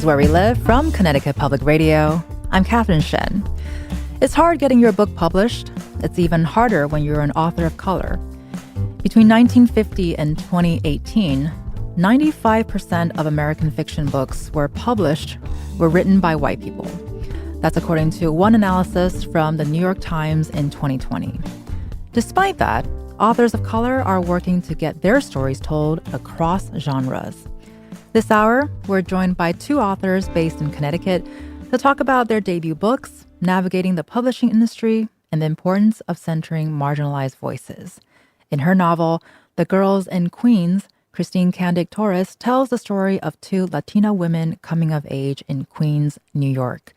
Where We Live from Connecticut Public Radio. I'm Katherine Shen. It's hard getting your book published. It's even harder when you're an author of color. Between 1950 and 2018, 95% of American fiction books were written by white people. That's according to one analysis from the New York Times in 2020. Despite that, authors of color are working to get their stories told across genres. This hour, we're joined by two authors based in Connecticut to talk about their debut books, navigating the publishing industry, and the importance of centering marginalized voices. In her novel, The Girls in Queens, Christine Candic-Torres tells the story of two Latina women coming of age in Queens, New York.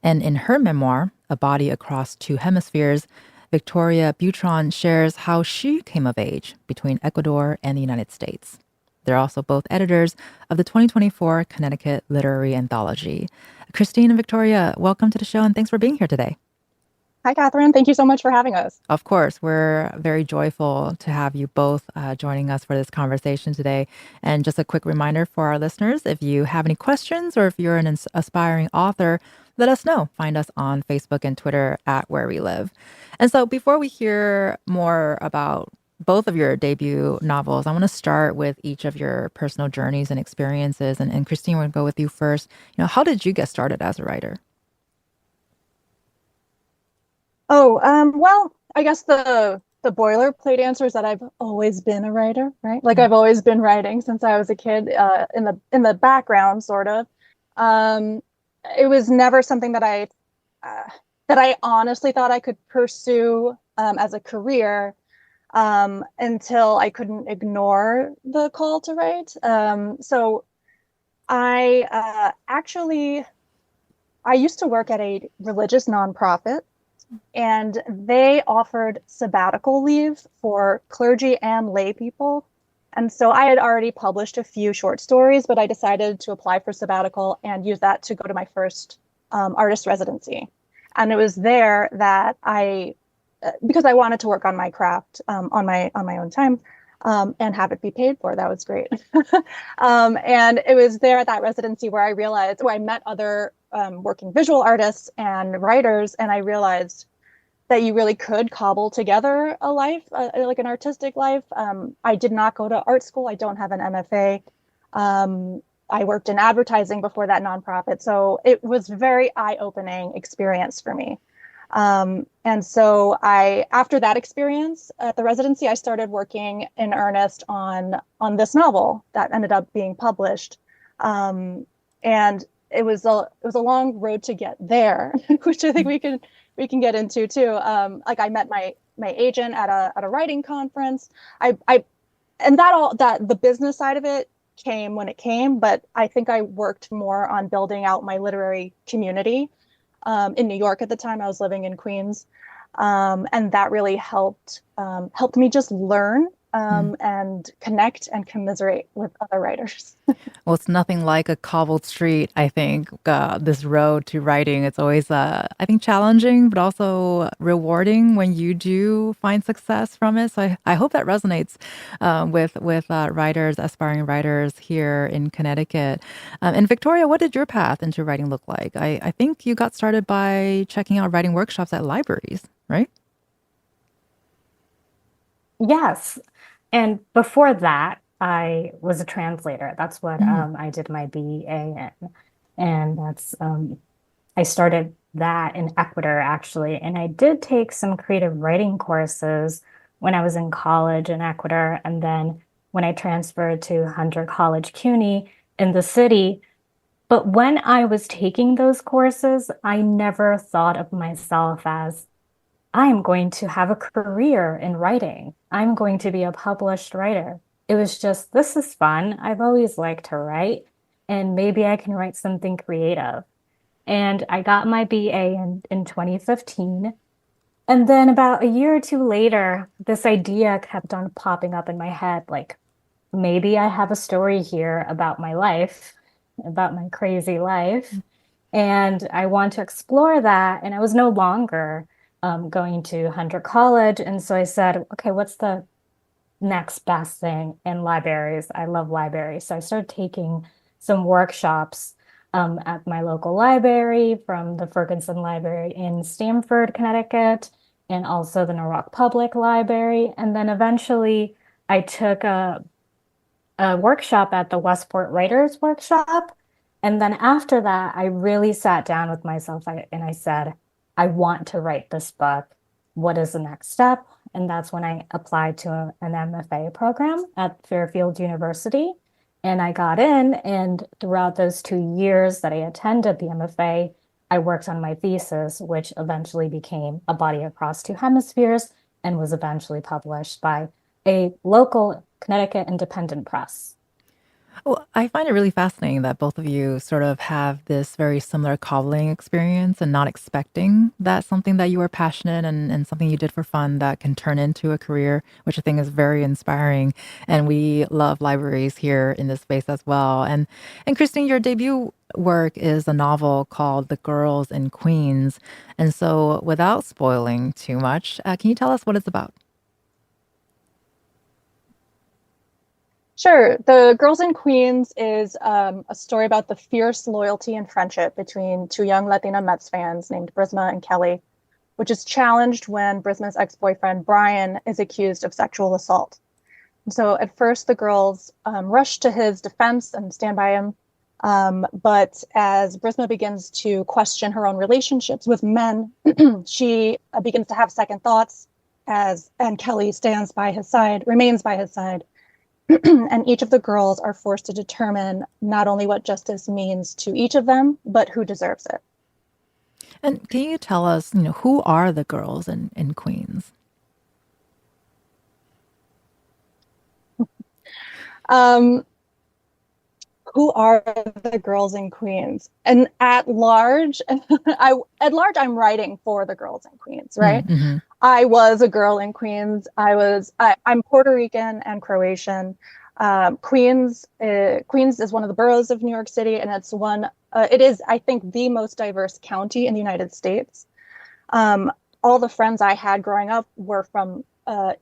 And in her memoir, A Body Across Two Hemispheres, Victoria Butron shares how she came of age between Ecuador and the United States. They're also both editors of the 2024 Connecticut Literary Anthology. Christine and Victoria, welcome to the show and thanks for being here today. Hi, Catherine. Thank you so much for having us. Of course, we're very joyful to have you both joining us for this conversation today. And just a quick reminder for our listeners, if you have any questions or if you're an aspiring author, let us know. Find us on Facebook and Twitter at Where We Live. And so before we hear more about both of your debut novels, I want to start with each of your personal journeys and experiences. And Christine, we're going to go with you first. How did you get started as a writer? Well, I guess the boilerplate answer is that I've always been a writer, right? Like I've always been writing since I was a kid, in the background, sort of. It was never something that I honestly thought I could pursue as a career until I couldn't ignore the call to write. So I used to work at a religious nonprofit, and they offered sabbatical leave for clergy and lay people. And so I had already published a few short stories, but I decided to apply for sabbatical and use that to go to my first artist residency. And it was there that because I wanted to work on my craft on my own time and have it be paid for. That was great. And it was there at that residency where I met other working visual artists and writers, and I realized that you really could cobble together a life, like an artistic life. I did not go to art school. I don't have an MFA. I worked in advertising before that nonprofit. So it was very eye-opening experience for me. And so after that experience at the residency, I started working in earnest on this novel that ended up being published. And it was a long road to get there, which I think we can get into too. Like I met my agent at a writing conference. And the business side of it came when it came, but I think I worked more on building out my literary community. In New York at the time, I was living in Queens, and that really helped me just learn and connect and commiserate with other writers. Well, it's nothing like a cobbled street, I think, this road to writing. It's always, I think, challenging, but also rewarding when you do find success from it. So I hope that resonates with writers, aspiring writers here in Connecticut. And Victoria, what did your path into writing look like? I think you got started by checking out writing workshops at libraries, right? Yes. And before that, I was a translator. That's what I did my BA in. And I started that in Ecuador, actually. And I did take some creative writing courses when I was in college in Ecuador. And then when I transferred to Hunter College CUNY in the city. But when I was taking those courses, I never thought of myself as I'm going to have a career in writing. I'm going to be a published writer. It was just, this is fun. I've always liked to write, and maybe I can write something creative. And I got my BA in 2015. And then about a year or two later, this idea kept on popping up in my head, like, maybe I have a story here about my life, about my crazy life. And I want to explore that. And I was no longer going to Hunter College. And so I said, okay, what's the next best thing in libraries? I love libraries. So I started taking some workshops at my local library from the Ferguson Library in Stamford, Connecticut, and also the Norwalk Public Library. And then eventually I took a workshop at the Westport Writers Workshop. And then after that, I really sat down with myself and I said, I want to write this book. What is the next step? And that's when I applied to an MFA program at Fairfield University. And I got in, and throughout those 2 years that I attended the MFA, I worked on my thesis, which eventually became A Body Across Two Hemispheres and was eventually published by a local Connecticut independent press. Well, I find it really fascinating that both of you sort of have this very similar cobbling experience and not expecting that something that you are passionate and something you did for fun that can turn into a career, which I think is very inspiring. And we love libraries here in this space as well. And Christine, your debut work is a novel called The Girls in Queens. And so without spoiling too much, can you tell us what it's about? Sure. The Girls in Queens is a story about the fierce loyalty and friendship between two young Latina Mets fans named Brisma and Kelly, which is challenged when Brisma's ex-boyfriend Brian is accused of sexual assault. And so at first, the girls rush to his defense and stand by him. But as Brisma begins to question her own relationships with men, she begins to have second thoughts and Kelly remains by his side. And each of the girls are forced to determine not only what justice means to each of them, but who deserves it. And can you tell us, who are the girls in Queens? Um, who are the girls in Queens? And at large, I'm writing for the girls in Queens, right? Mm-hmm. I was a girl in Queens. I'm Puerto Rican and Croatian. Queens is one of the boroughs of New York City, and it is, I think, the most diverse county in the United States. All the friends I had growing up were from,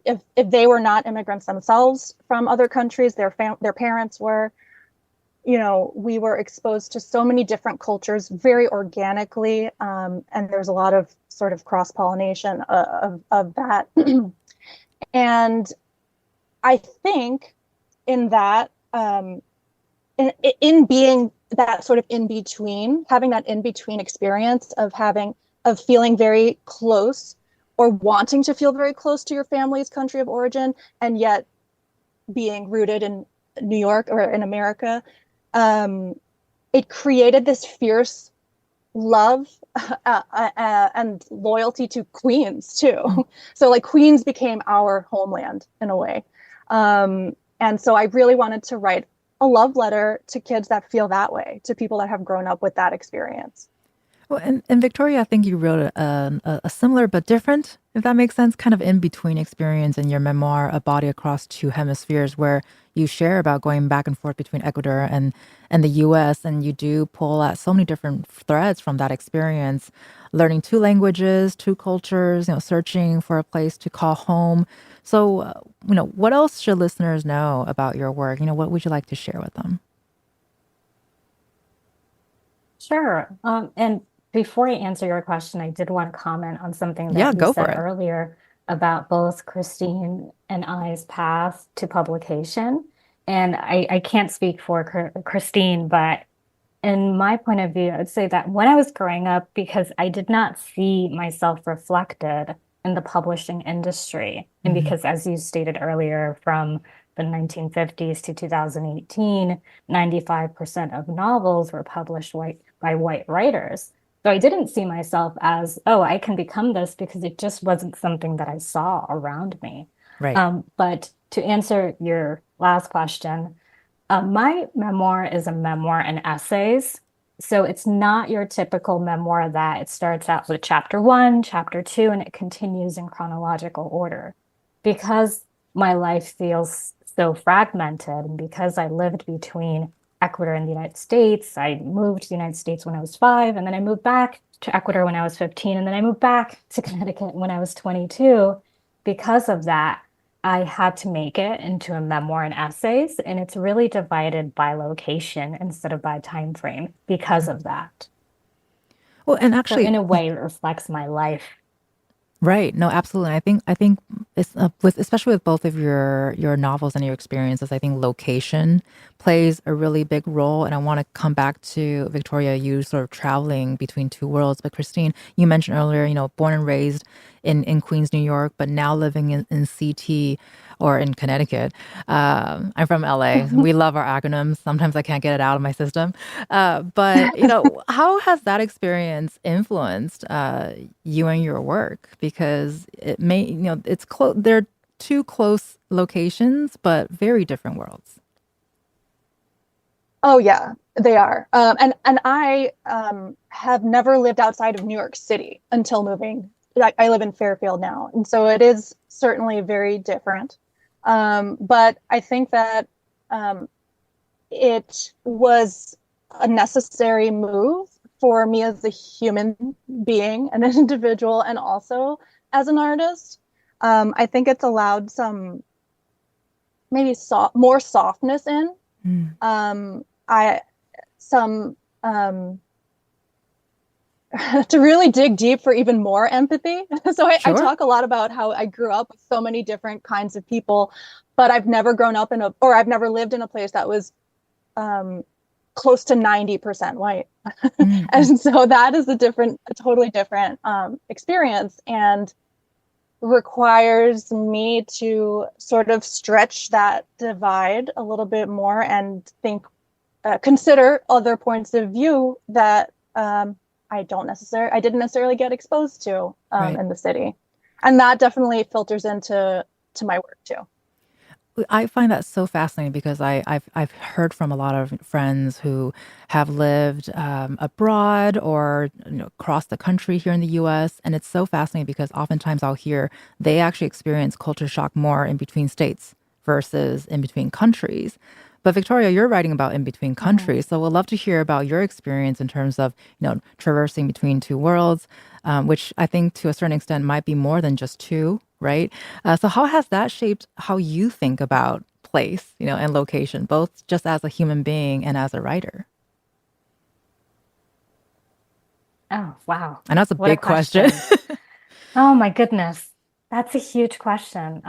if they were not immigrants themselves from other countries, their parents were. We were exposed to so many different cultures very organically, and there's a lot of sort of cross-pollination of that. And I think in that, in being that sort of in between, having that in between experience of feeling very close or wanting to feel very close to your family's country of origin, and yet being rooted in New York or in America, it created this fierce love and loyalty to Queens too. So like Queens became our homeland in a way. And so I really wanted to write a love letter to kids that feel that way, to people that have grown up with that experience. Well, and Victoria, I think you wrote a similar but different, if that makes sense, kind of in between experience in your memoir, A Body Across Two Hemispheres, where you share about going back and forth between Ecuador and the US. And you do pull at so many different threads from that experience, learning two languages, two cultures, searching for a place to call home. So, what else should listeners know about your work? What would you like to share with them? Sure. And before I answer your question, I did want to comment on something Yeah, that you go for said it. earlier about both Christine and I's path to publication. And I can't speak for Christine, but in my point of view, I would say that when I was growing up, because I did not see myself reflected in the publishing industry, and Hmm. because, as you stated earlier, from the 1950s to 2018, 95% of novels were published by white writers. So I didn't see myself as, oh, I can become this because it just wasn't something that I saw around me. Right. But to answer your last question, my memoir is a memoir and essays. So it's not your typical memoir that it starts out with chapter one, chapter two, and it continues in chronological order. Because my life feels so fragmented, and because I lived between Ecuador and the United States, I moved to the United States when I was 5, and then I moved back to Ecuador when I was 15, and then I moved back to Connecticut when I was 22. Because of that, I had to make it into a memoir and essays, and it's really divided by location instead of by time frame because of that. Well, and So in actually, a way, it reflects my life. right. No, absolutely. I think it's with especially with both of your novels and your experiences, I think location plays a really big role. And I want to come back to Victoria, you sort of traveling between two worlds. But Christine, you mentioned earlier, born and raised in Queens, New York, but now living in CT or in Connecticut. I'm from LA. We love our acronyms. Sometimes I can't get it out of my system. But how has that experience influenced you and your work? Because it may, it's close. They're two close locations, but very different worlds. Oh yeah, they are. And I have never lived outside of New York City until moving. I live in Fairfield now, and so it is certainly very different. But I think that it was a necessary move for me as a human being, an individual, and also as an artist. I think it's allowed some maybe more softness in. Mm, I some to really dig deep for even more empathy. So I sure. talk a lot about how I grew up with so many different kinds of people, but I've never grown up or I've never lived in a place that was um, close to 90% white. Mm, mm, And so that is a totally different experience and requires me to sort of stretch that divide a little bit more and consider other points of view that I didn't necessarily get exposed to right. in the city, and that definitely filters into my work too. I find that so fascinating because I've heard from a lot of friends who have lived abroad or across the country here in the U.S. And it's so fascinating because oftentimes I'll hear they actually experience culture shock more in between states versus in between countries. But Victoria, you're writing about in between Mhm. countries, so we'd love to hear about your experience in terms of traversing between two worlds, which I think to a certain extent might be more than just two, right? So how has that shaped how you think about place, and location, both just as a human being and as a writer? Oh, wow. I know it's a What a big question. question. Oh my goodness. That's a huge question.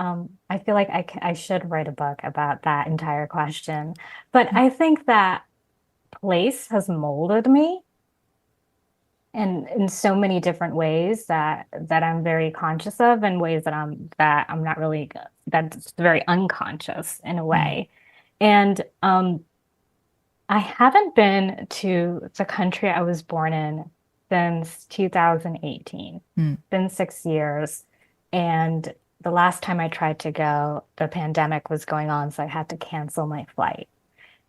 I feel like I should write a book about that entire question. But I think that place has molded me in so many different ways that I'm very conscious of and ways that I'm not really that's very unconscious in a Mm, way. And I haven't been to the country I was born in since 2018. mm, Been 6 years. And the last time I tried to go, the pandemic was going on, so I had to cancel my flight.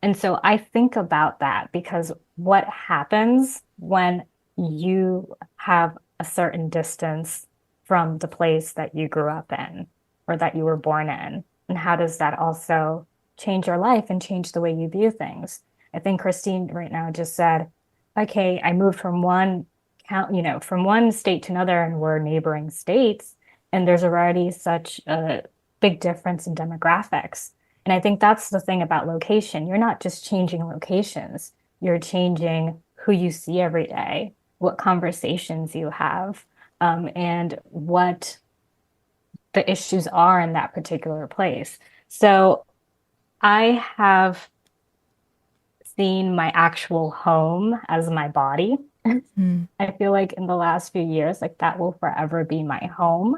And so I think about that because what happens when you have a certain distance from the place that you grew up in or that you were born in? And how does that also change your life and change the way you view things? I think Christine right now just said, okay, I moved from from one state to another, and we're neighboring states, and there's already such a big difference in demographics. And I think that's the thing about location. You're not just changing locations, you're changing who you see every day, what conversations you have, and what the issues are in that particular place. So I have seen my actual home as my body. mm. I feel like in the last few years, like that will forever be my home.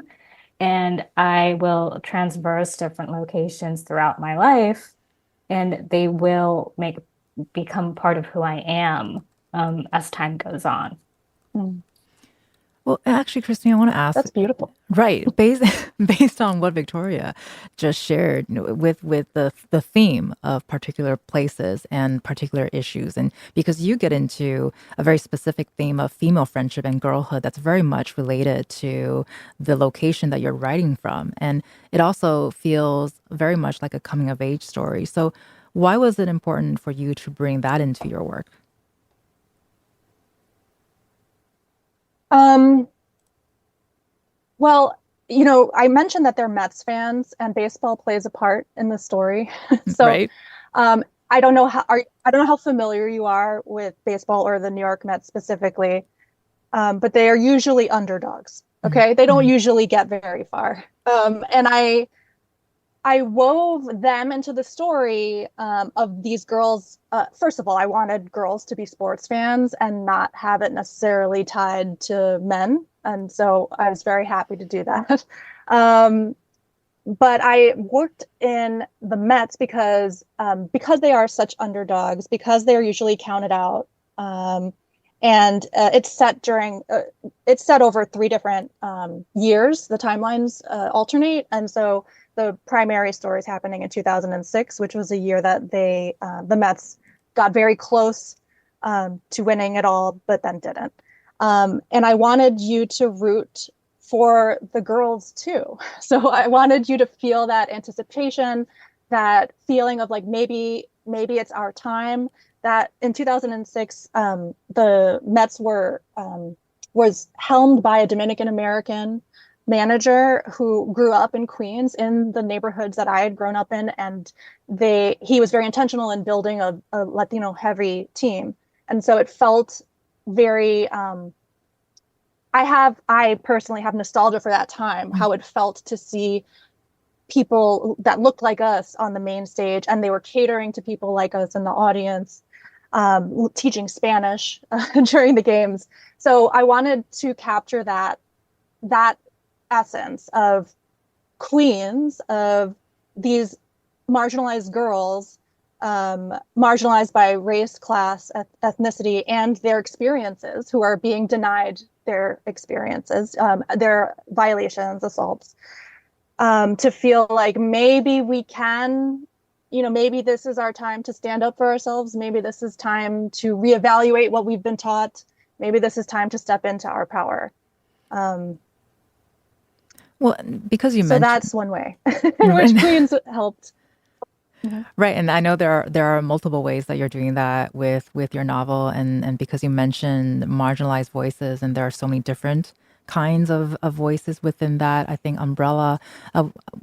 And I will transverse different locations throughout my life, and they will become part of who I am as time goes on. Mm, Well, actually, Christine, I want to ask, that's beautiful. right, based based on what Victoria just shared, with the theme of particular places and particular issues, and because you get into a very specific theme of female friendship and girlhood that's very much related to the location that you're writing from, and it also feels very much like a coming of age story. So, why was it important for you to bring that into your work? Um, well, I mentioned that they're Mets fans and baseball plays a part in the story. So Right? um, I don't know how familiar you are with baseball or the New York Mets specifically, but they are usually underdogs. Mhm. Okay, they don't Mhm. usually get very far. And I wove them into the story of these girls. First of all, I wanted girls to be sports fans and not have it necessarily tied to men. And so I was very happy to do that. Um, but I worked in the Mets because they are such underdogs, because they are usually counted out, and it's set over three different years. The timelines alternate, and so the primary story is happening in 2006, which was a year that the Mets got very close to winning it all, but then didn't. And I wanted you to root for the girls too. So I wanted you to feel that anticipation, that feeling of like maybe it's our time. That in 2006, the Mets was helmed by a Dominican American manager who grew up in Queens in the neighborhoods that I had grown up in, and he was very intentional in building a Latino heavy team, and so it felt very I personally have nostalgia for that time, how it felt to see people that looked like us on the main stage, and they were catering to people like us in the audience, teaching Spanish during the games. So I wanted to capture that essence of Queens, of these marginalized girls, marginalized by race, class, ethnicity, and their experiences, who are being denied their experiences, their violations, assaults, to feel like maybe we can, maybe this is our time to stand up for ourselves. Maybe this is time to reevaluate what we've been taught. Maybe this is time to step into our power. Um, Well, because you so mentioned that's one way in which Queens helped. Mhm. right, and I know there are multiple ways that you're doing that with your novel, and because you mentioned marginalized voices, and there are so many different kinds of voices within that, I think umbrella.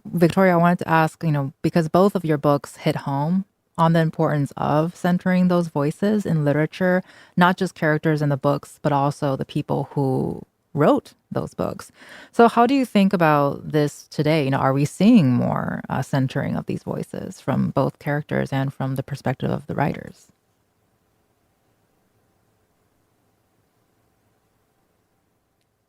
Victoria, I wanted to ask, because both of your books hit home on the importance of centering those voices in literature, not just characters in the books, but also the people who wrote those books. So, how do you think about this today? Are we seeing more centering of these voices from both characters and from the perspective of the writers?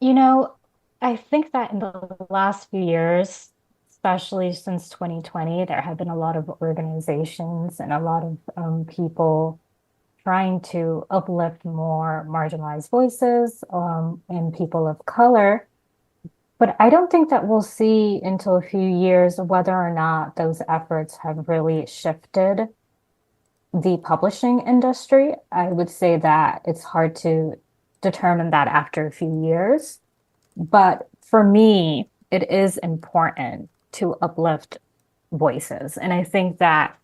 You know, I think that in the last few years, especially since 2020, there have been a lot of organizations and a lot of people trying to uplift more marginalized voices and people of color. But I don't think that we'll see until a few years whether or not those efforts have really shifted the publishing industry. I would say that it's hard to determine that after a few years. But for me, it is important to uplift voices. And I think that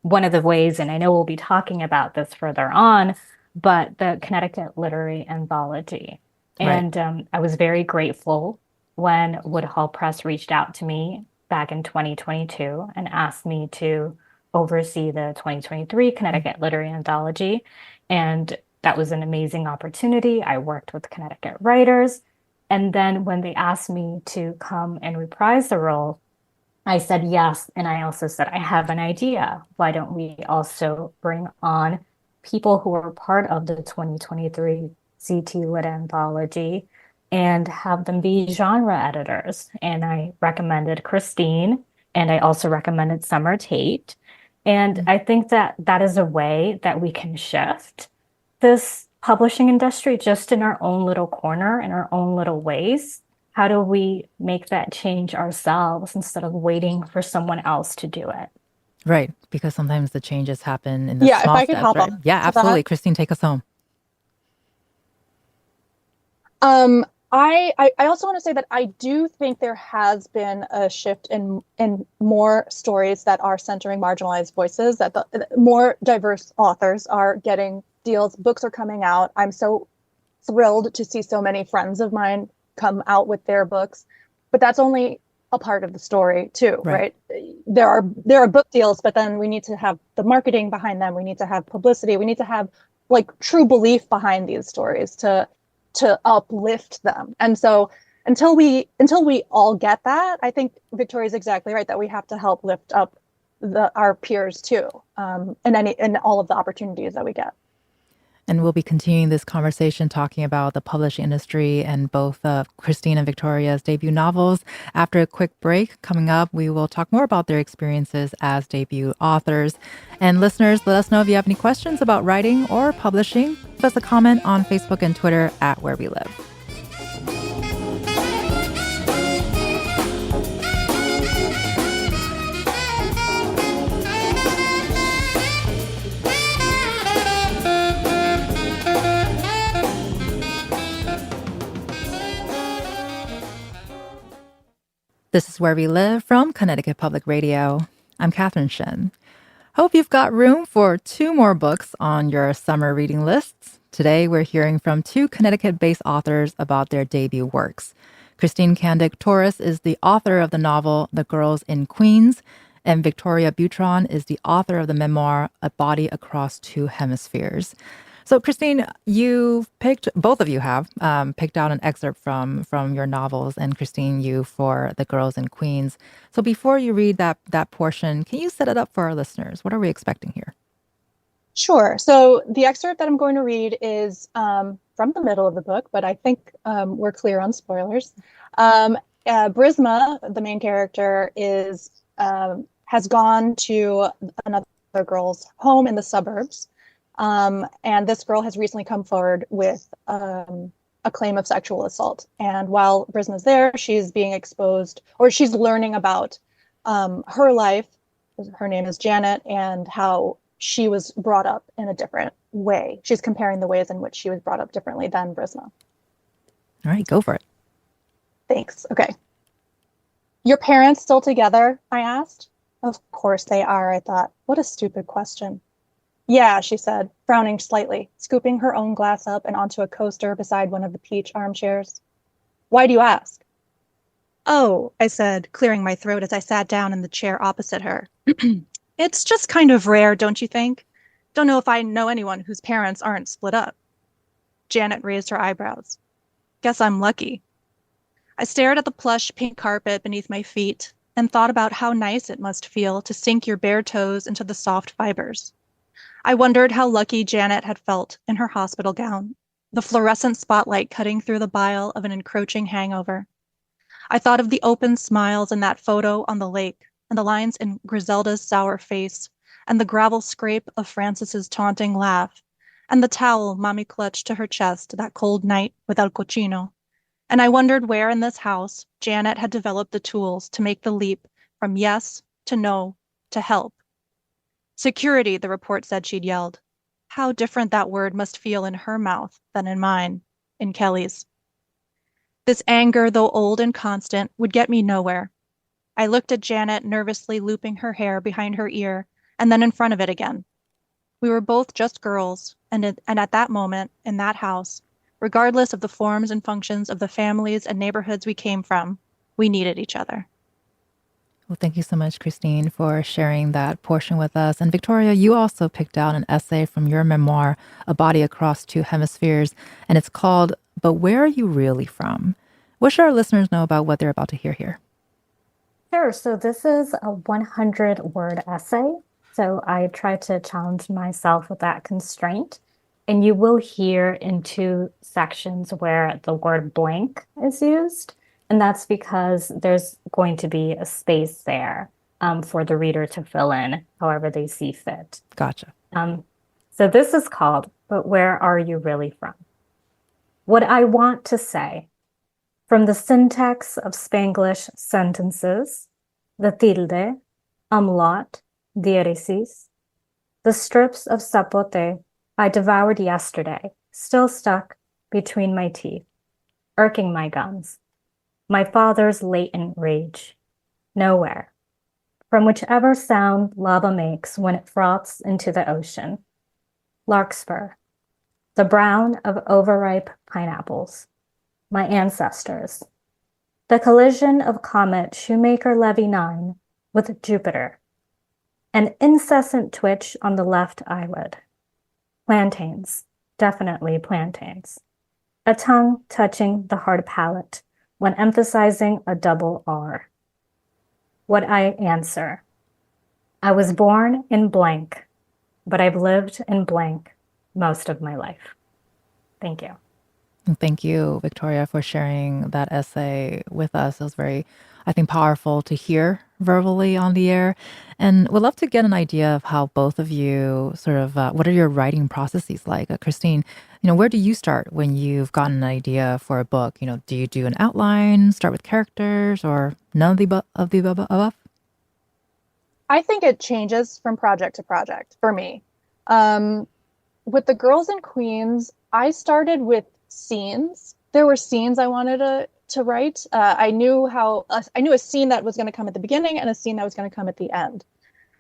one of the ways, and I know we'll be talking about this further on, but the Connecticut Literary Anthology. Right. And I was very grateful when Woodhull Press reached out to me back in 2022 and asked me to oversee the 2023 Connecticut Literary Anthology. And that was an amazing opportunity. I worked with Connecticut writers. And then when they asked me to come and reprise the role, I said yes. And I also said, I have an idea. Why don't we also bring on people who are part of the 2023 CT Lit Anthology and have them be genre editors? And I recommended Christine, and I also recommended Summer Tate. And I think that that is a way that we can shift this publishing industry just in our own little corner, in our own little ways. How do we make that change ourselves instead of waiting for someone else to do it? Right. Because sometimes the changes happen in the Yeah, if small I could steps, hop right? on Yeah, to that. absolutely. Christine, take us home. I also want to say that I do think there has been a shift in more stories that are centering marginalized voices, that the more diverse authors are getting deals, books are coming out. I'm so thrilled to see so many friends of mine come out with their books. but that's only a part of the story too, Right. right? There are book deals, but then we need to have the marketing behind them. We need to have publicity. We need to have like true belief behind these stories to uplift them. And so until we all get that, I think Victoria's exactly right that we have to help lift up our peers too, in all of the opportunities that we get. And we'll be continuing this conversation talking about the publishing industry and both Christine and Victoria's debut novels. After a quick break, coming up, we will talk more about their experiences as debut authors. And listeners, let us know if you have any questions about writing or publishing. Leave us a comment on Facebook and Twitter at Where We Live. This is Where We Live from Connecticut Public Radio. I'm Catherine Shen. Hope you've got room for 2 more books on your summer reading lists. Today, we're hearing from 2 Connecticut-based authors about their debut works. Christine Candic-Torres is the author of the novel The Girls in Queens, and Victoria Butron is the author of the memoir A Body Across Two Hemispheres. So, Christine, both of you have picked out an excerpt from your novels, and Christine, you for The Girls in Queens. So before you read that portion, can you set it up for our listeners? What are we expecting here? Sure. So the excerpt that I'm going to read is from the middle of the book, but I think we're clear on spoilers. Brisma, the main character, has gone to another girl's home in the suburbs. And this girl has recently come forward with a claim of sexual assault. And while Brisma's there, she's being exposed, or she's learning about her life. Her name is Janet, and how she was brought up in a different way. She's comparing the ways in which she was brought up differently than Brisma. All right, go for it. Thanks. Okay. Your parents still together? I asked. Of course they are, I thought. What a stupid question. Yeah, she said, frowning slightly, scooping her own glass up and onto a coaster beside one of the peach armchairs. Why do you ask? Oh, I said, clearing my throat as I sat down in the chair opposite her. It's just kind of rare, don't you think? Don't know if I know anyone whose parents aren't split up. Janet raised her eyebrows. Guess I'm lucky. I stared at the plush pink carpet beneath my feet and thought about how nice it must feel to sink your bare toes into the soft fibers. I wondered how lucky Janet had felt in her hospital gown, the fluorescent spotlight cutting through the bile of an encroaching hangover. I thought of the open smiles in that photo on the lake, and the lines in Griselda's sour face, and the gravel scrape of Francis's taunting laugh, and the towel Mommy clutched to her chest that cold night with El Cochino. And I wondered where in this house Janet had developed the tools to make the leap from yes to no to help. Security, the report said she'd yelled. How different that word must feel in her mouth than in mine, in Kelly's. This anger, though old and constant, would get me nowhere. I looked at Janet nervously looping her hair behind her ear and then in front of it again. We were both just girls, and at that moment, in that house, regardless of the forms and functions of the families and neighborhoods we came from, we needed each other. Well, thank you so much, Christine, for sharing that portion with us. And Victoria, you also picked out an essay from your memoir, A Body Across Two Hemispheres, and it's called But Where Are You Really From? What should our listeners know about what they're about to hear here? Sure. So this is a 100-word essay. So I try to challenge myself with that constraint. And you will hear in 2 sections where the word blank is used. And that's because there's going to be a space there for the reader to fill in however they see fit. Gotcha. So this is called, But Where Are You Really From? What I want to say, from the syntax of Spanglish sentences, the tilde, umlaut, diéresis, the strips of sapote I devoured yesterday, still stuck between my teeth, irking my gums. My father's latent rage. Nowhere. From whichever sound lava makes when it froths into the ocean. Larkspur. The brown of overripe pineapples. My ancestors. The collision of comet Shoemaker-Levy 9 with Jupiter. An incessant twitch on the left eyelid. Plantains, definitely plantains. A tongue touching the hard palate when emphasizing a double R. What I answer. I was born in blank, but I've lived in blank most of my life. Thank you. Thank you, Victoria, for sharing that essay with us. It was very, I think, powerful to hear verbally on the air. And we'd love to get an idea of how both of you sort of, what are your writing processes like? Christine, where do you start when you've gotten an idea for a book? Do you do an outline, start with characters, or none of the above? I think it changes from project to project for me. With the Girls and Queens, I started with scenes. There were scenes I wanted to write. I knew a scene that was going to come at the beginning and a scene that was going to come at the end.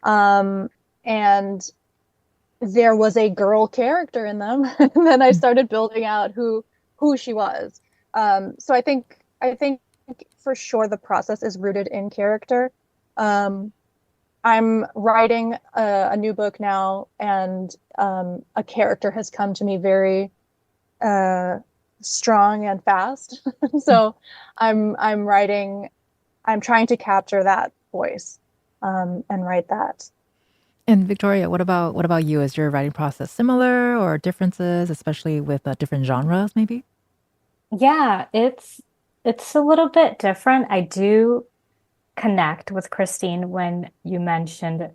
And there was a girl character in them. And then I started building out who she was. So I think for sure the process is rooted in character. I'm writing a new book now, and a character has come to me very strong and fast. So I'm trying to capture that voice and write that. And Victoria, what about you? Is your writing process similar or differences, especially with different genres, maybe? Yeah, it's a little bit different. I do connect with Christine when you mentioned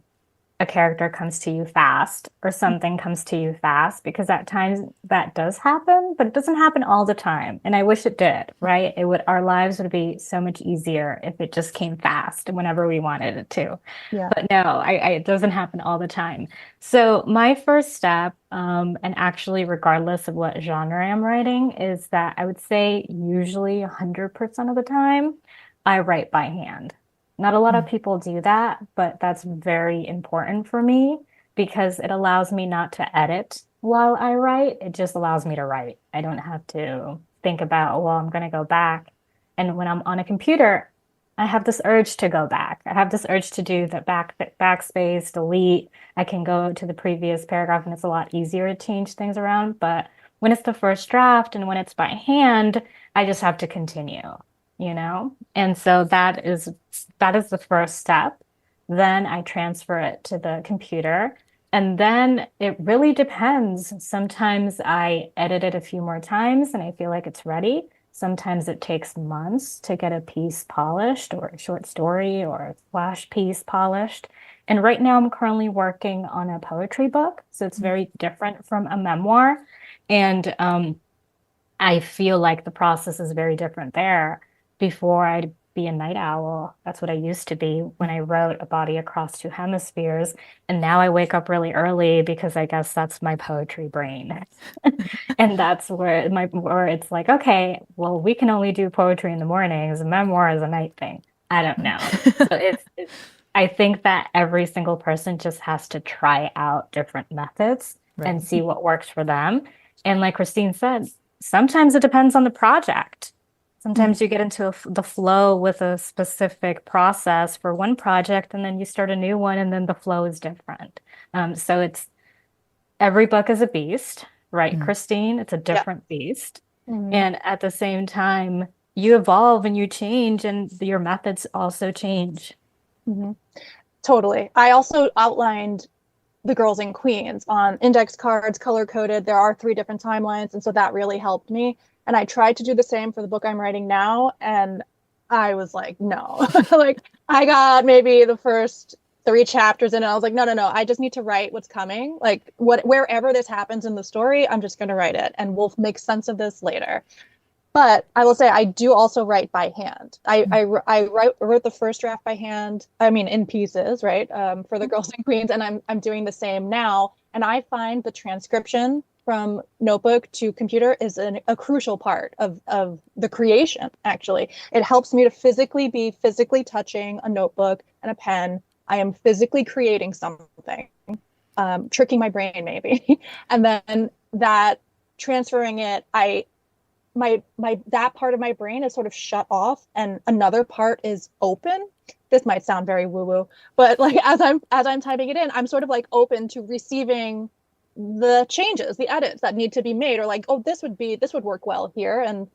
a character comes to you fast or something comes to you fast, because at times that does happen, but it doesn't happen all the time. And I wish it did, right? Our lives would be so much easier if it just came fast whenever we wanted it to. Yeah. But no, it doesn't happen all the time. So my first step, and actually regardless of what genre I'm writing, is that I would say usually 100% of the time I write by hand. Not a lot of people do that, but that's very important for me because it allows me not to edit while I write. It just allows me to write. I don't have to think about, well, I'm going to go back. And when I'm on a computer, I have this urge to go back. I have this urge to do the backspace, delete. I can go to the previous paragraph and it's a lot easier to change things around. But when it's the first draft and when it's by hand, I just have to continue. And so that is the first step. Then I transfer it to the computer. And then it really depends. Sometimes I edit it a few more times and I feel like it's ready. Sometimes it takes months to get a piece polished, or a short story or a flash piece polished. And right now I'm currently working on a poetry book. So it's very different from a memoir. And I feel like the process is very different there. Before, I'd be a night owl. That's what I used to be when I wrote A Body Across Two Hemispheres. And now I wake up really early because I guess that's my poetry brain. And that's where it's like, okay, well, we can only do poetry in the mornings. Memoir is a night thing. I don't know. So I think that every single person just has to try out different methods and see what works for them. And like Christine said, sometimes it depends on the project. Sometimes you get into the flow with a specific process for one project, and then you start a new one, and then the flow is different. So every book is a beast, right, Christine? It's a different beast. And at the same time, you evolve and you change, and your methods also change. Totally. I also outlined the Girls and Queens on index cards, color coded. There are 3 different timelines, and so that really helped me. And I tried to do the same for the book I'm writing now, and I was like, no. Like, I got maybe the first 3 chapters in, and I was like, no. I just need to write what's coming. Like, wherever this happens in the story, I'm just going to write it, and we'll make sense of this later. But I will say I do also write by hand. I wrote the first draft by hand. I mean, in pieces, right? For the Girls and Queens, and I'm doing the same now. And I find the transcription from notebook to computer is a crucial part of the creation. Actually, it helps me to be physically touching a notebook and a pen. I am physically creating something, tricking my brain maybe, and then that transferring it, my that part of my brain is sort of shut off and another part is open. This might sound very woo-woo, but like as I'm typing it in, I'm sort of like open to receiving the changes, the edits that need to be made, or like, oh, this would work well here. And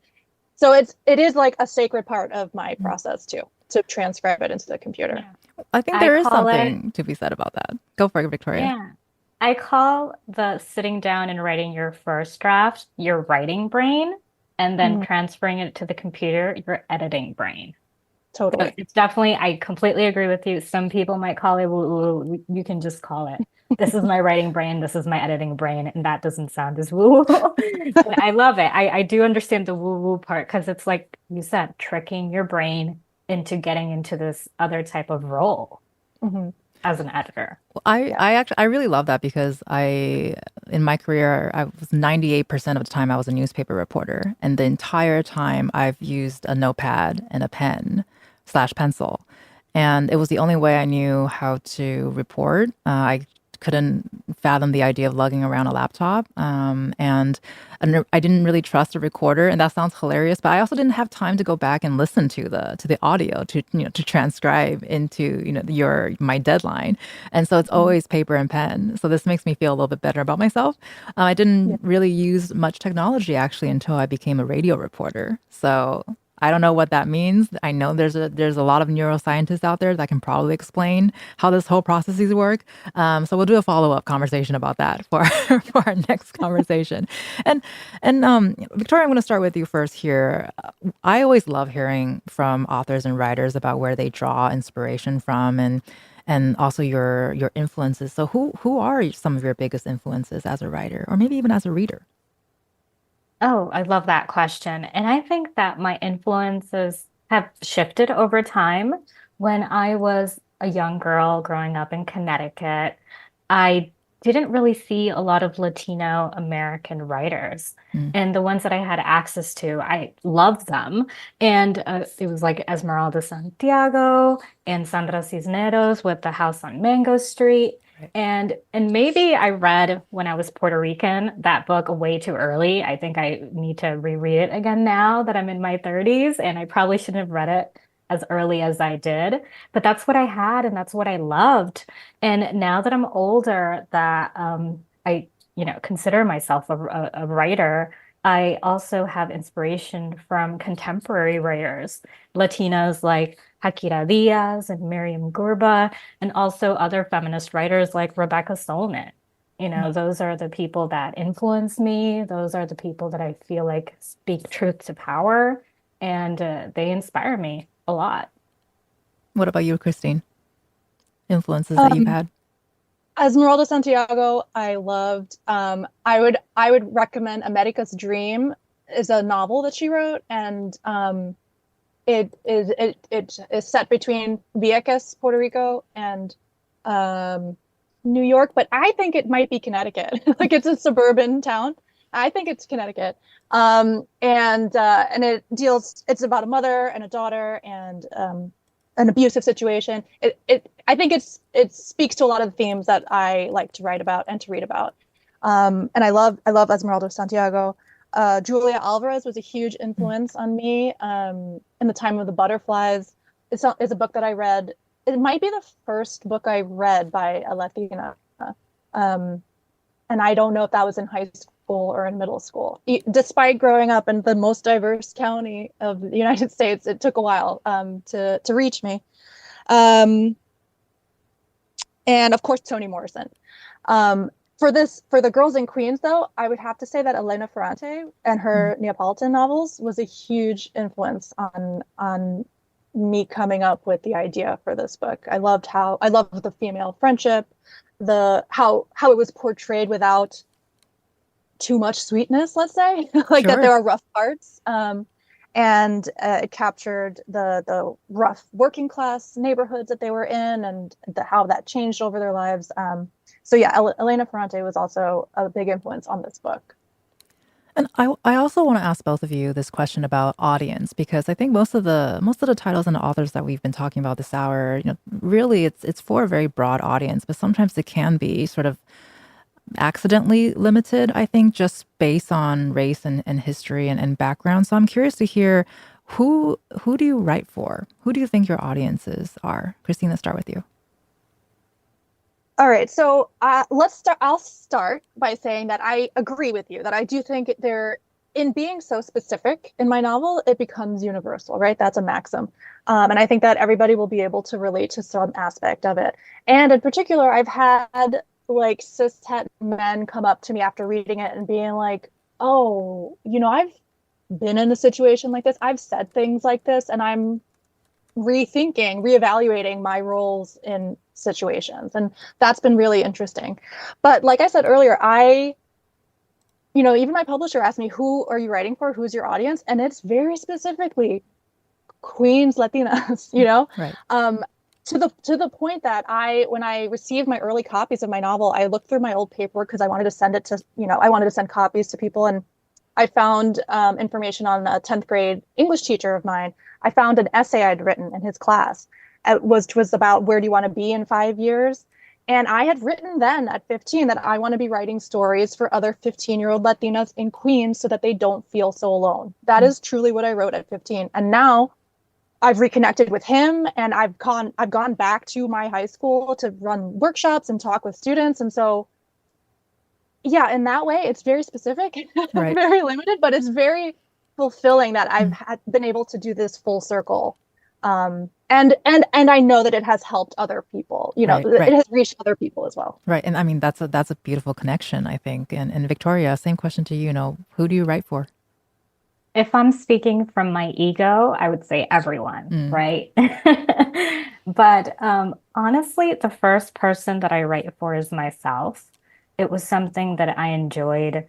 so it is like a sacred part of my process too, to transcribe it into the computer. Yeah. I think I there is call it, something to be said about that. Go for it, Victoria. yeah. I call the sitting down and writing your first draft your writing brain, and then Mhm. transferring it to the computer your editing brain. So Totally. it's definitely, I completely agree with you. Some people might call it woo woo. You can just call it, this is my writing brain, this is my editing brain, and that doesn't sound as woo woo. But I love it. I do understand the woo woo part because it's like you said, tricking your brain into getting into this other type of role Hmm. as an editor. Well, Yeah. I really love that because in my career, I was 98% of the time I was a newspaper reporter. And the entire time I've used a notepad and a pen slash pencil. And it was the only way I knew how to report. I couldn't fathom the idea of lugging around a laptop. And I didn't really trust a recorder. And that sounds hilarious, but I also didn't have time to go back and listen to the audio to transcribe into, my deadline. And so it's Mhm. always paper and pen. So this makes me feel a little bit better about myself. I Yeah. didn't really use much technology actually until I became a radio reporter. So I don't know what that means. I know there's a lot of neuroscientists out there that can probably explain how this whole processes work. So we'll do a follow-up conversation about that for for our next conversation. And Victoria, I'm going to start with you first here. I always love hearing from authors and writers about where they draw inspiration from and also your influences. So who are some of your biggest influences as a writer or maybe even as a reader? Oh, I love that question. And I think that my influences have shifted over time. When I was a young girl growing up in Connecticut, I didn't really see a lot of Latino American writers. Mm. And the ones that I had access to, I loved them. And it was like Esmeralda Santiago and Sandra Cisneros with The House on Mango Street. Right. And maybe I read when I was Puerto Rican that book way too early. I think I need to reread it again now that I'm in my 30s, and I probably shouldn't have read it as early as I did. But that's what I had, and that's what I loved. And now that I'm older, that I consider myself a writer. I also have inspiration from contemporary writers, Latinas like Hakira Diaz and Miriam Gurba, and also other feminist writers like Rebecca Solnit. Those are the people that influence me. Those are the people that I feel like speak truth to power, and they inspire me a lot. What about you, Christine? Influences that you've Um, had? Esmeralda Santiago, I loved. I would recommend America's Dream is a novel that she wrote, and it is set between Vieques, Puerto Rico, and um, New York, but I think it might be Connecticut. Like it's a suburban town. I think it's Connecticut. And it's about a mother and a daughter and an abusive situation. I think it speaks to a lot of the themes that I like to write about and to read about. And I love Esmeralda Santiago. Julia Alvarez was a huge Mm. influence on me. In the Time of the Butterflies is a book that I read. It might be the first book I read by a Latina. Um, and I don't know if that was in high school or in middle school. Despite growing up in the most diverse county of the United States, it took a while to reach me. Um, and of course, Toni Morrison. For the Girls in Queens, though, I would have to say that Elena Ferrante and Mm. her Neapolitan novels was a huge influence on me coming up with the idea for this book. I loved the female friendship, the how it was portrayed without too much sweetness, let's say, like that Sure. there are rough parts. And it captured the rough working class neighborhoods that they were in and how that changed over their lives. So yeah, Elena Ferrante was also a big influence on this book. And I also want to ask both of you this question about audience because I think most of the titles and authors that we've been talking about this hour, really it's for a very broad audience, but sometimes it can be sort of accidentally limited, I think, just based on race and history and background. So I'm curious to hear who do you write for? Who do you think your audiences are? Christine, let's start with you. All right, so let's start. I'll start by saying that I agree with you that I do think in being so specific in my novel, it becomes universal, right? That's a maxim. And I think that everybody will be able to relate to some aspect of it. And in particular, I've had like cishet men come up to me after reading it and being like, oh, I've been in a situation like this. I've said things like this, and I'm reevaluating my roles in situations. And that's been really interesting. But like I said earlier, even my publisher asked me, who are you writing for? Who's your audience? And it's very specifically Queens Latinas, Right. to the point that when I received my early copies of my novel, I looked through my old paperwork because I wanted to send it to, I wanted to send copies to people. And I found information on a 10th grade English teacher of mine. I found an essay I'd written in his class. Which was about where do you want to be in 5 years? And I had written then at 15 that I want to be writing stories for other 15-year-old Latinas in Queens so that they don't feel so alone. That is truly what I wrote at 15. And now I've reconnected with him, and I've gone back to my high school to run workshops and talk with students. And so yeah, in that way, it's very specific, Right. very limited, but it's very fulfilling that I've been able to do this full circle. And I know that it has helped other people. Right. It has reached other people as well. Right. And I mean, that's a beautiful connection, I think. And Victoria, same question to you. Who do you write for? If I'm speaking from my ego, I would say everyone, right? But honestly, the first person that I write for is myself. It was something that I enjoyed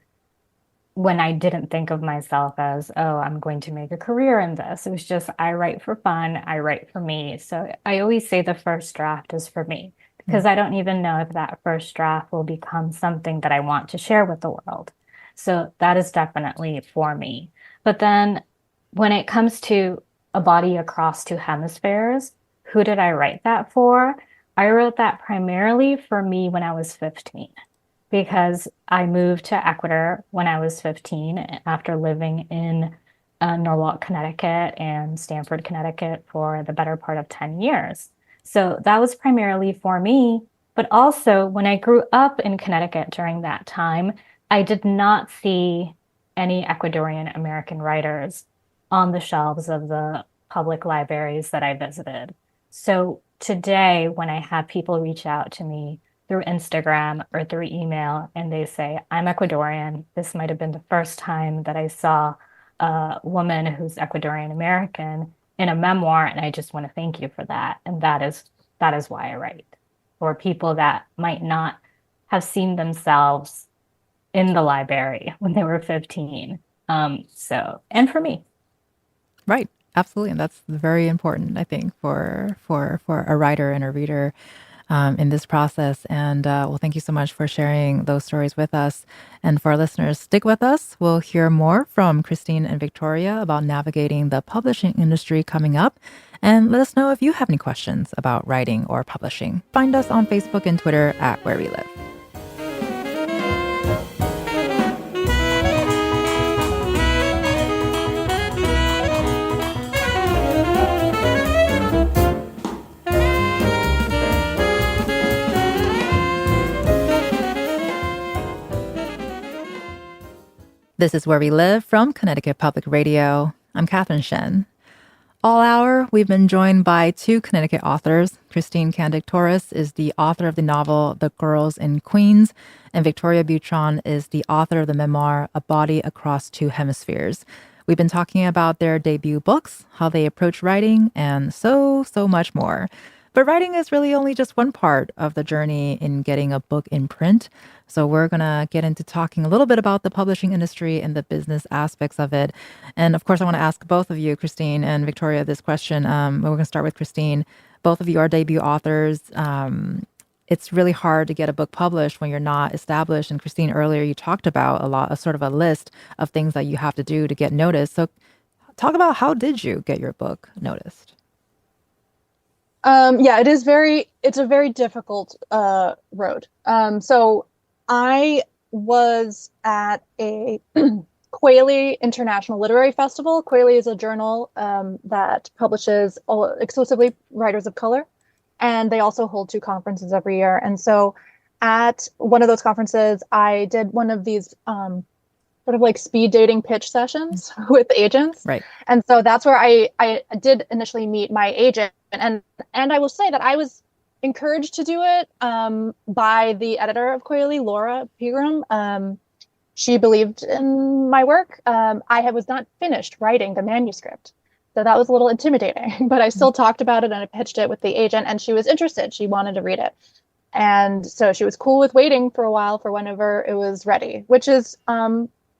when I didn't think of myself as, oh, I'm going to make a career in this. It was just, I write for fun, I write for me. So I always say the first draft is for me because I don't even know if that first draft will become something that I want to share with the world. So that is definitely for me. But then when it comes to a body across two hemispheres, who did I write that for? I wrote that primarily for me when I was 15 because I moved to Ecuador when I was 15 after living in Norwalk, Connecticut and Stamford, Connecticut for the better part of 10 years. So that was primarily for me. But also when I grew up in Connecticut during that time, I did not see any Ecuadorian American writers on the shelves of the public libraries that I visited. So today, when I have people reach out to me through Instagram or through email and they say, I'm Ecuadorian, this might have been the first time that I saw a woman who's Ecuadorian American in a memoir, and I just want to thank you for that. And that is why I write for people that might not have seen themselves in the library when they were 15. And for me. Right. Absolutely. And that's very important, I think, for a writer and a reader in this process. And well, thank you so much for sharing those stories with us. And for our listeners, stick with us. We'll hear more from Christine and Victoria about navigating the publishing industry coming up. And let us know if you have any questions about writing or publishing. Find us on Facebook and Twitter at Where We Live. This is Where We Live from Connecticut Public Radio. I'm Catherine Shen. All hour, we've been joined by two Connecticut authors. Christine Candic-Torres is the author of the novel The Girls in Queens, and Victoria Butron is the author of the memoir A Body Across Two Hemispheres. We've been talking about their debut books, how they approach writing, and so much more. But writing is really only just one part of the journey in getting a book in print. So we're going to get into talking a little bit about the publishing industry and the business aspects of it. And of course, I want to ask both of you, Christine and Victoria, this question. We're going to start with Christine. Both of you are debut authors. It's really hard to get a book published when you're not established. And Christine, earlier you talked about a sort of a list of things that you have to do to get noticed. So talk about, how did you get your book noticed? Yeah, it's a very difficult road. So I was at a Quayle International Literary Festival. Quayle is a journal that publishes exclusively writers of color, and they also hold two conferences every year. And so, at one of those conferences, I did one of these sort of like speed dating pitch sessions with agents. Right. And so that's where I did initially meet my agent. And I will say that I was encouraged to do it by the editor of Quayle, Laura Pegram. She believed in my work. Was not finished writing the manuscript. So that was a little intimidating, but I still talked about it and I pitched it with the agent, and she was interested. She wanted to read it. And so she was cool with waiting for a while for whenever it was ready, which is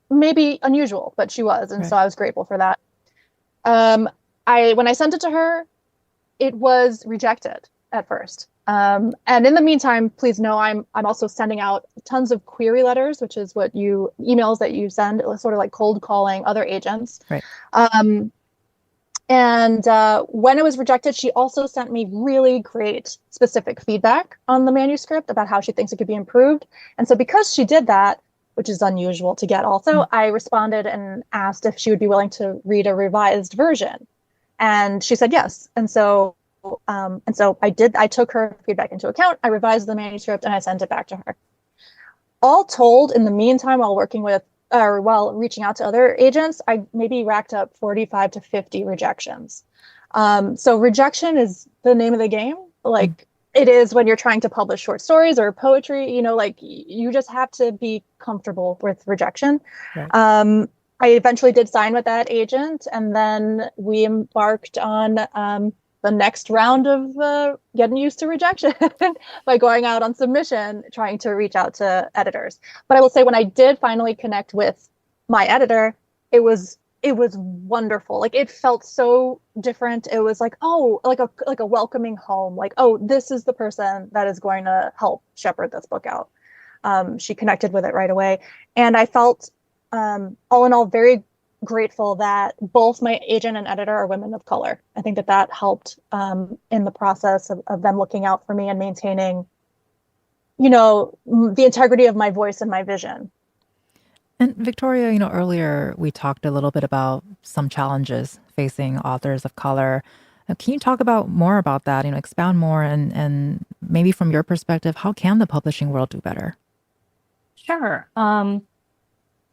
maybe unusual, but she was. And so I was grateful for that. When I sent it to her, it was rejected at first. And in the meantime, please know I'm also sending out tons of query letters, which is emails that you send, sort of like cold calling other agents. Right. And when it was rejected, she also sent me really great specific feedback on the manuscript about how she thinks it could be improved. And so because she did that, which is unusual to get also, I responded and asked if she would be willing to read a revised version. And she said yes. And so I did. I took her feedback into account. I revised the manuscript and I sent it back to her. All told, in the meantime, while reaching out to other agents, I maybe racked up 45 to 50 rejections. So rejection is the name of the game. Like it is when you're trying to publish short stories or poetry, like you just have to be comfortable with rejection. Right. I eventually did sign with that agent, and then we embarked on the next round of getting used to rejection by going out on submission, trying to reach out to editors. But I will say, when I did finally connect with my editor, it was wonderful. Like it felt so different. It was like, oh, like a welcoming home. Like, oh, this is the person that is going to help shepherd this book out. She connected with it right away, and I felt all in all very grateful that both my agent and editor are women of color. I think that helped in the process of them looking out for me and maintaining, the integrity of my voice and my vision. And Victoria, earlier we talked a little bit about some challenges facing authors of color. Can you talk more about that, expound more, and maybe from your perspective, how can the publishing world do better? Sure.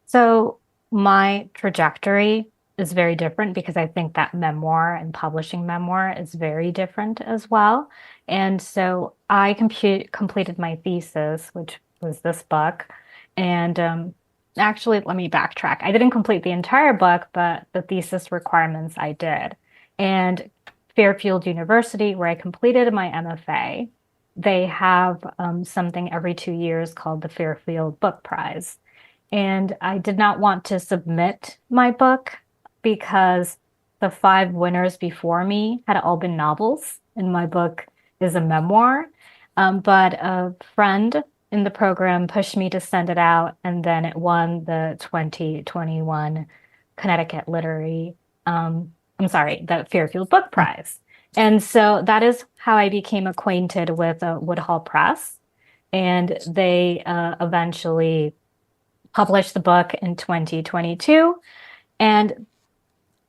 So my trajectory is very different because I think that memoir and publishing memoir is very different as well. And so I completed my thesis, which was this book. And actually, let me backtrack. I didn't complete the entire book, but the thesis requirements I did. And Fairfield University, where I completed my MFA, they have something every 2 years called the Fairfield Book Prize. And I did not want to submit my book because the 5 winners before me had all been novels, and my book is a memoir. But a friend in the program pushed me to send it out, and then it won the 2021 Connecticut the Fairfield Book Prize. And so that is how I became acquainted with Woodhull Press. And they eventually published the book in 2022. And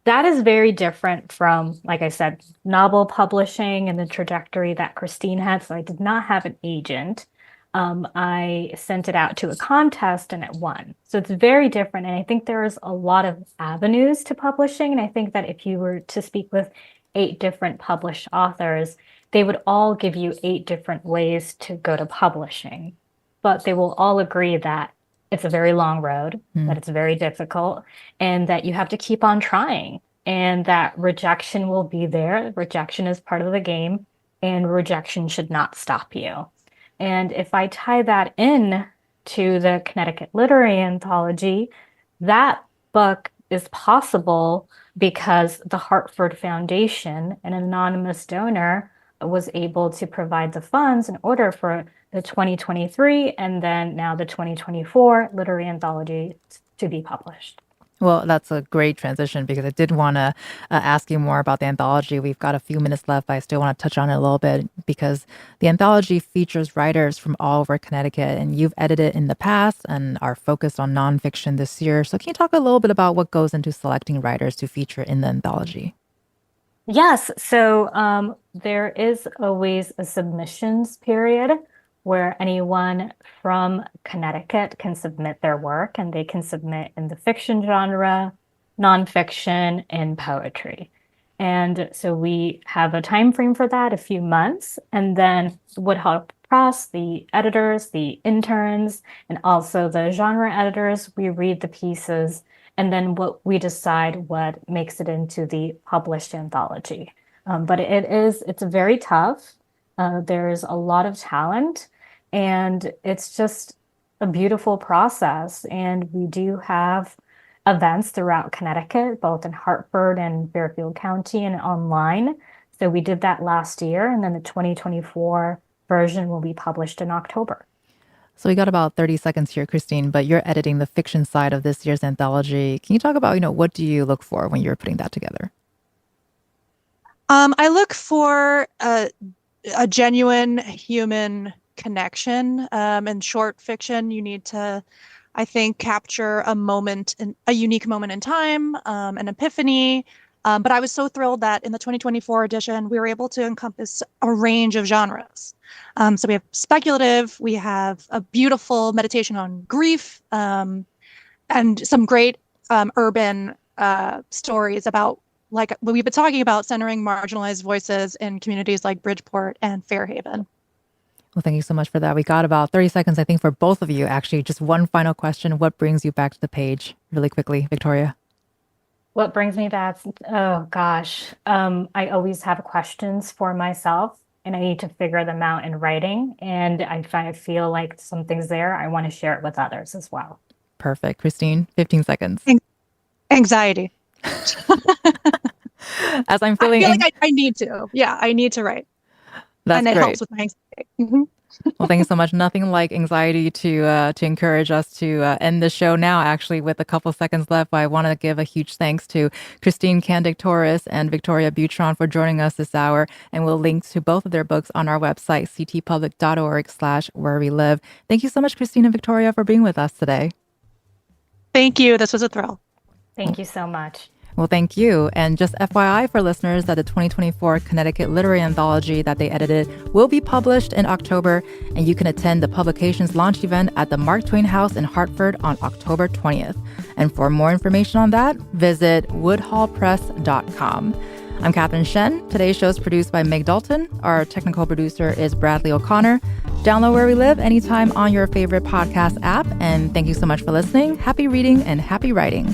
that is very different from, like I said, novel publishing and the trajectory that Christine had. So I did not have an agent. I sent it out to a contest and it won. So it's very different. And I think there's a lot of avenues to publishing. And I think that if you were to speak with 8 different published authors, they would all give you 8 different ways to go to publishing. But they will all agree that it's a very long road, that it's very difficult, and that you have to keep on trying, and that rejection will be there. Rejection is part of the game, and rejection should not stop you. And if I tie that in to the Connecticut Literary Anthology, that book is possible because the Hartford Foundation, an anonymous donor, was able to provide the funds in order for the 2023 and then now the 2024 Literary Anthology to be published. Well, that's a great transition because I did want to ask you more about the anthology. We've got a few minutes left, but I still want to touch on it a little bit because the anthology features writers from all over Connecticut, and you've edited in the past and are focused on nonfiction this year. So, can you talk a little bit about what goes into selecting writers to feature in the anthology? Yes, so there is always a submissions period where anyone from Connecticut can submit their work, and they can submit in the fiction genre, nonfiction, and poetry. And so we have a time frame for that, a few months, and then Woodhull Press, the editors, the interns, and also the genre editors, we read the pieces, and then we decide what makes it into the published anthology. But it's very tough. There's a lot of talent, and it's just a beautiful process. And we do have events throughout Connecticut, both in Hartford and Fairfield County and online. So we did that last year, and then the 2024 version will be published in October. So we got about 30 seconds here, Christine, but you're editing the fiction side of this year's anthology. Can you talk about, what do you look for when you're putting that together? I look for a genuine human connection. In short fiction, you need to, I think, capture a unique moment in time, an epiphany. But I was so thrilled that in the 2024 edition, we were able to encompass a range of genres. So we have speculative, we have a beautiful meditation on grief, and some great urban stories about, like what we've been talking about, centering marginalized voices in communities like Bridgeport and Fairhaven. Well, thank you so much for that. We got about 30 seconds, I think, for both of you. Actually, just one final question. What brings you back to the page really quickly, Victoria? What brings me back? Oh, gosh. I always have questions for myself, and I need to figure them out in writing. And if I feel like something's there, I want to share it with others as well. Perfect. Christine, 15 seconds. Anxiety. As I'm feeling... I feel like I need to. Yeah, I need to write. That's and it great. helps with my anxiety. Mm-hmm. Well, thank you so much. Nothing like anxiety to encourage us to end the show now, actually, with a couple seconds left. But I want to give a huge thanks to Christine Candic-Torres and Victoria Butron for joining us this hour. And we'll link to both of their books on our website, ctpublic.org/wherewelive. Thank you so much, Christine and Victoria, for being with us today. Thank you. This was a thrill. Thank you so much. Well, thank you. And just FYI for listeners that the 2024 Connecticut Literary Anthology that they edited will be published in October, and you can attend the publication's launch event at the Mark Twain House in Hartford on October 20th. And for more information on that, visit woodhallpress.com. I'm Catherine Shen. Today's show is produced by Meg Dalton. Our technical producer is Bradley O'Connor. Download Where We Live anytime on your favorite podcast app. And thank you so much for listening. Happy reading and happy writing.